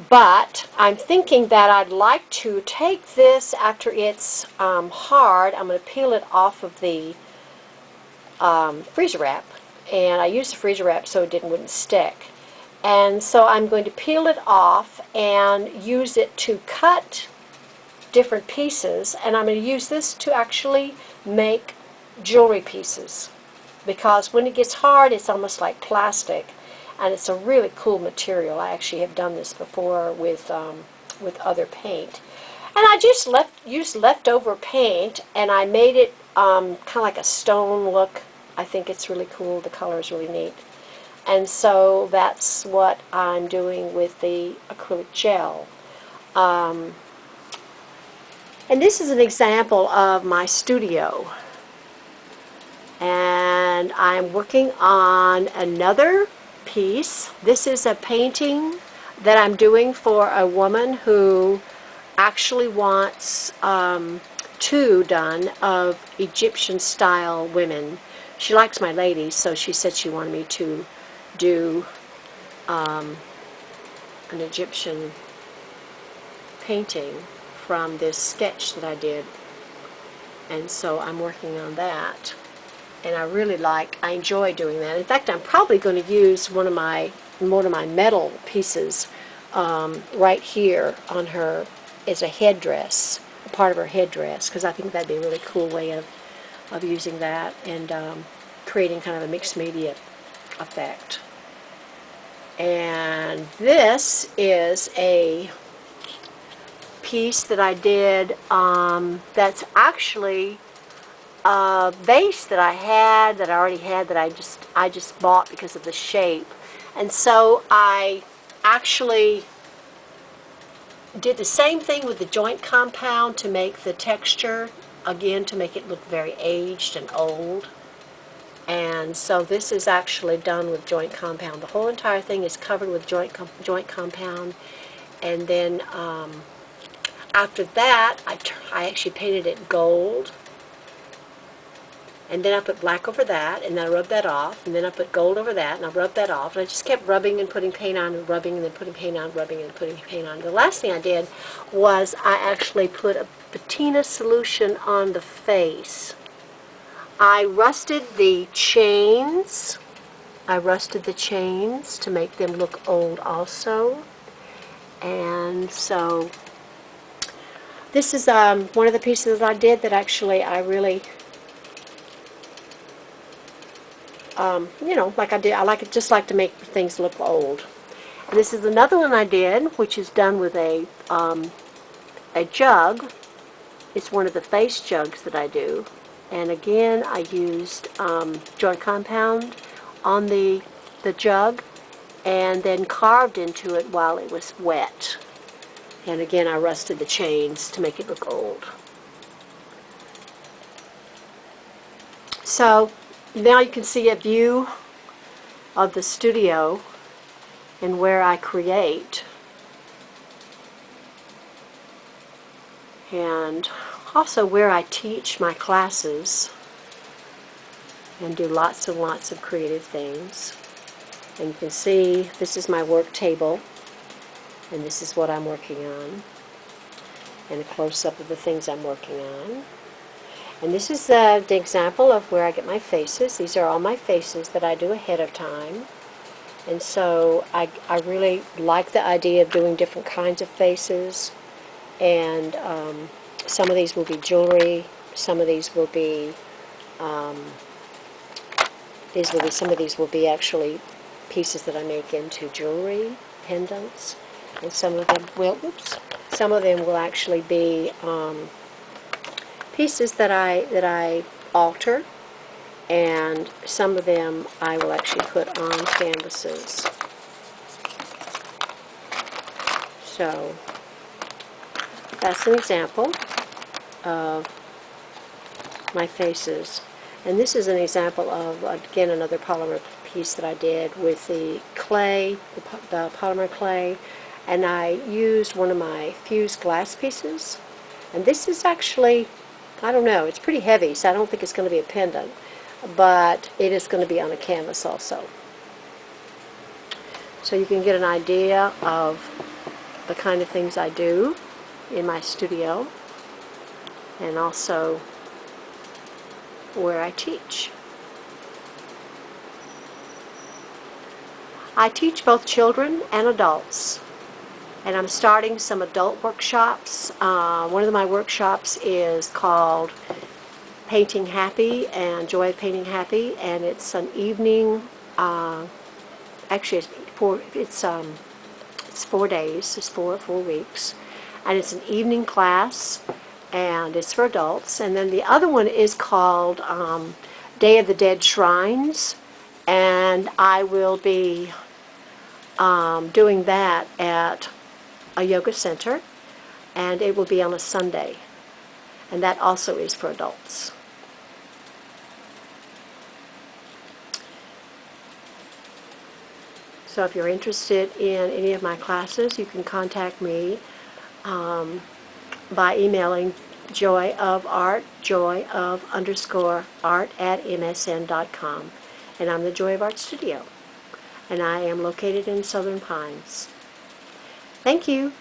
But I'm thinking that I'd like to take this after it's hard. I'm going to peel it off of the freezer wrap, and I used the freezer wrap so it wouldn't stick. And so I'm going to peel it off and use it to cut different pieces, and I'm going to use this to actually make jewelry pieces, because when it gets hard it's almost like plastic, and it's a really cool material. I actually have done this before with other paint, and I just used leftover paint, and I made it kind of like a stone look. I think it's really cool. The color is really neat. And so that's what I'm doing with the acrylic gel. And this is an example of my studio. And I'm working on another piece. This is a painting that I'm doing for a woman who actually wants two done of Egyptian style women. She likes my ladies, so she said she wanted me to do an Egyptian painting from this sketch that I did, and so I'm working on that, and I enjoy doing that. In fact, I'm probably going to use one of my metal pieces right here on her as a headdress, a part of her headdress, because I think that'd be a really cool way of using that and creating kind of a mixed media effect. And this is a piece that I did that's actually a vase that I already had, that I just bought because of the shape. And so I actually did the same thing with the joint compound to make the texture, again, to make it look very aged and old. And so this is actually done with joint compound. The whole entire thing is covered with joint compound. And then after that, I actually painted it gold. And then I put black over that, and then I rubbed that off. And then I put gold over that, and I rubbed that off. And I just kept rubbing and putting paint on, and rubbing and then putting paint on, rubbing and putting paint on. The last thing I did was I actually put a patina solution on the face. I rusted the chains. To make them look old also. And so this is one of the pieces I did that actually I really, you know, like I did. Just like to make things look old. And this is another one I did, which is done with a jug. It's one of the face jugs that I do. And again, I used joint compound on the jug, and then carved into it while it was wet. And again, I rusted the chains to make it look old. So now you can see a view of the studio and where I create. And also where I teach my classes and do lots and lots of creative things. And you can see this is my work table, and this is what I'm working on, and a close-up of the things I'm working on. And this is the example of where I get my faces. These are all my faces that I do ahead of time. And so I really like the idea of doing different kinds of faces. And some of these will be jewelry, some of these will be some of these will be actually pieces that I make into jewelry, pendants, and some of them will actually be pieces that I alter, and some of them I will actually put on canvases. So that's an example of my faces. And this is an example of, again, another polymer piece that I did with the clay, the polymer clay, and I used one of my fused glass pieces. And this is actually, I don't know, it's pretty heavy, so I don't think it's going to be a pendant, but it is going to be on a canvas also. So you can get an idea of the kind of things I do in my studio, and also where I teach. I teach both children and adults, and I'm starting some adult workshops. One of my workshops is called Painting Happy and Joy of Painting Happy, and it's an evening, actually it's 4 days, it's four weeks, and it's an evening class, and it's for adults. And then the other one is called Day of the Dead Shrines, and I will be doing that at a yoga center, and it will be on a Sunday, and that also is for adults. So if you're interested in any of my classes, you can contact me by emailing joyofart, joy_of_art@msn.com. And I'm the Joy of Art Studio, and I am located in Southern Pines. Thank you.